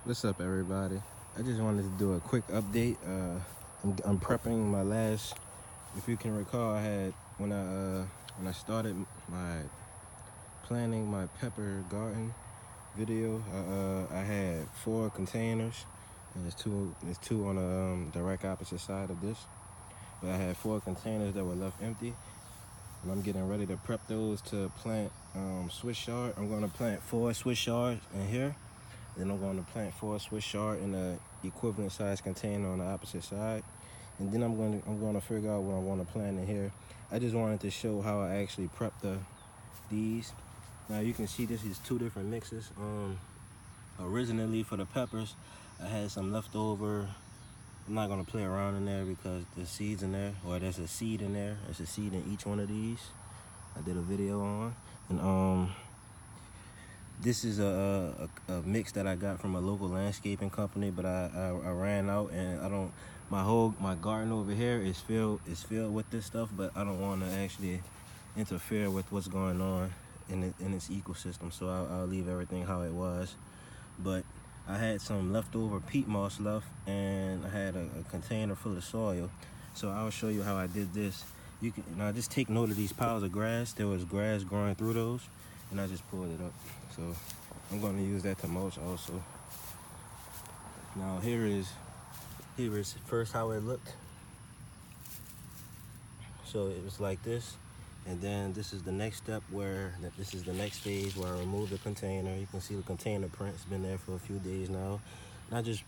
What's up, everybody? I just wanted to do a quick update. I'm prepping my last. If you can recall, I had when I started my planning my pepper garden video. I had 4 containers, and there's two on the direct opposite side of this. But I had 4 containers that were left empty, and I'm getting ready to prep those to plant Swiss chard. I'm going to plant 4 Swiss chards in here. Then I'm going to plant 4 Swiss chard in a equivalent size container on the opposite side. And then I'm going to figure out what I want to plant in here. I just wanted to show how I actually prep these. Now you can see this is 2 different mixes. Originally for the peppers, I had some leftover. I'm not going to play around in there because there's seeds in there, or there's a seed in there. There's a seed in each one of these. I did a video on. And this is a mix that I got from a local landscaping company, but I ran out, and I don't. My garden over here is filled with this stuff, but I don't want to actually interfere with what's going on in its ecosystem. So I'll leave everything how it was. But I had some leftover peat moss left, and I had a container full of soil. So I'll show you how I did this. You can now just take note of these piles of grass. There was grass growing through those, and I just pulled it up. So I'm going to use that to mulch also. Now here is first how it looked. So it was like this, and then this is the next step this is the next phase where I remove the container. You can see the container print. It's been there for a few days now. And I just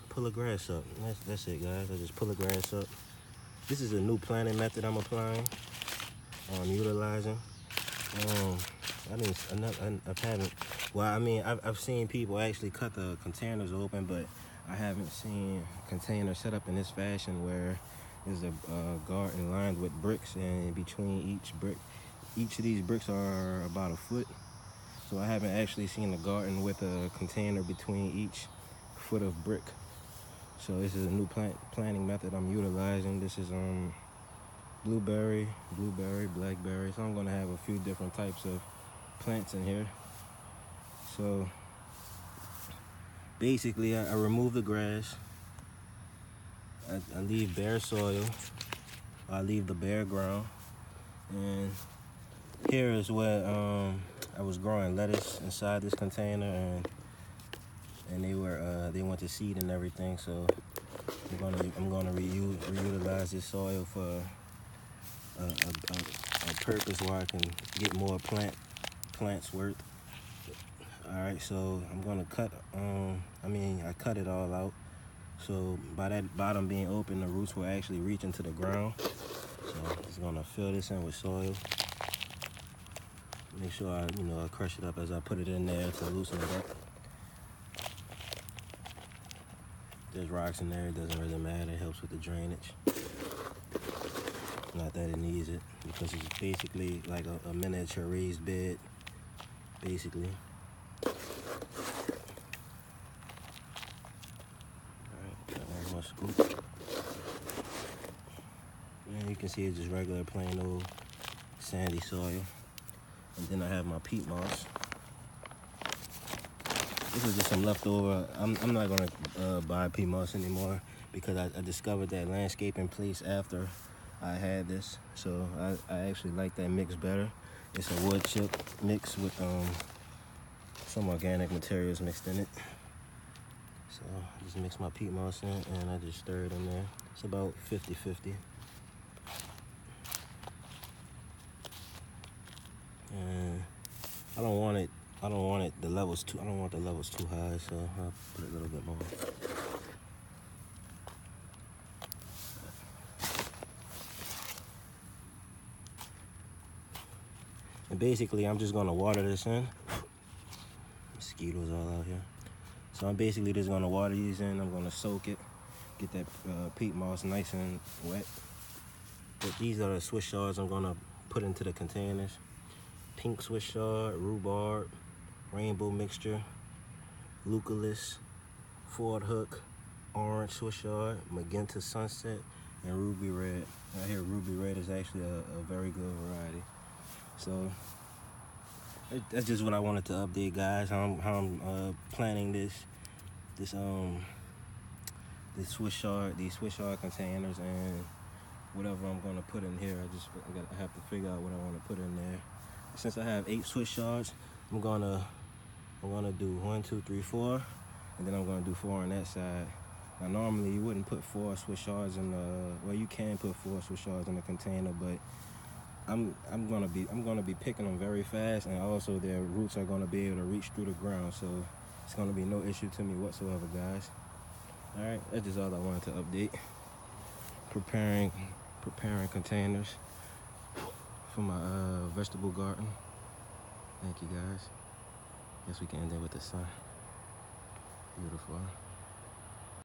pull the grass up. That's it, guys. I just pull the grass up. This is a new planting method I'm applying. I'm utilizing. I've seen people actually cut the containers open, but I haven't seen containers set up in this fashion where there's a garden lined with bricks, and between each of these bricks are about a foot. So I haven't actually seen a garden with a container between each foot of brick. So this is a new planting method I'm utilizing. This is blueberry, blackberry. So I'm gonna have a few different types of plants in here. So basically I remove the grass. I leave bare soil. I leave the bare ground. And here is where I was growing lettuce inside this container, and they went to seed and everything. So I'm gonna reutilize this soil for a purpose where I can get more plants worth. All right, so I'm gonna cut. I cut it all out. So by that bottom being open, the roots will actually reach into the ground. So I'm just gonna fill this in with soil. Make sure I crush it up as I put it in there to loosen it up. There's rocks in there, it doesn't really matter. It helps with the drainage. Not that it needs it, because it's basically like a miniature raised bed, basically. Scoop. And you can see it's just regular plain old sandy soil. And then I have my peat moss. This is just some leftover. I'm not gonna buy peat moss anymore because I discovered that landscaping place after I had this. So I actually like that mix better. It's a wood chip mix with some organic materials mixed in it. So I just mix my peat moss in, and I just stir it in there. It's about 50-50. And I don't want the levels too high, so I'll put it a little bit more. And basically I'm just gonna water this in. Mosquitoes all out here. So I'm basically just gonna water these in. I'm gonna soak it, get that peat moss nice and wet. But these are the Swiss chards I'm gonna put into the containers. Pink Swiss chard, rhubarb, rainbow mixture, leucalis, Ford hook, orange Swiss chard, magenta sunset, and ruby red. I hear ruby red is actually a very good variety. So That's just what I wanted to update, guys. How I'm planning this these Swiss Chard containers and whatever I'm gonna put in here. I have to figure out what I want to put in there. Since I have 8 Swiss Chards, I'm gonna do 1, 2, 3, 4, and then I'm gonna do 4 on that side. Now normally you wouldn't put 4 Swiss Chards in the, well, you can put 4 Swiss Chards in the container, but I'm gonna be picking them very fast, and also their roots are gonna be able to reach through the ground, so it's gonna be no issue to me whatsoever, guys. All right, that's just all I wanted to update. Preparing containers for my vegetable garden. Thank you, guys. Guess we can end it with the sun. Beautiful.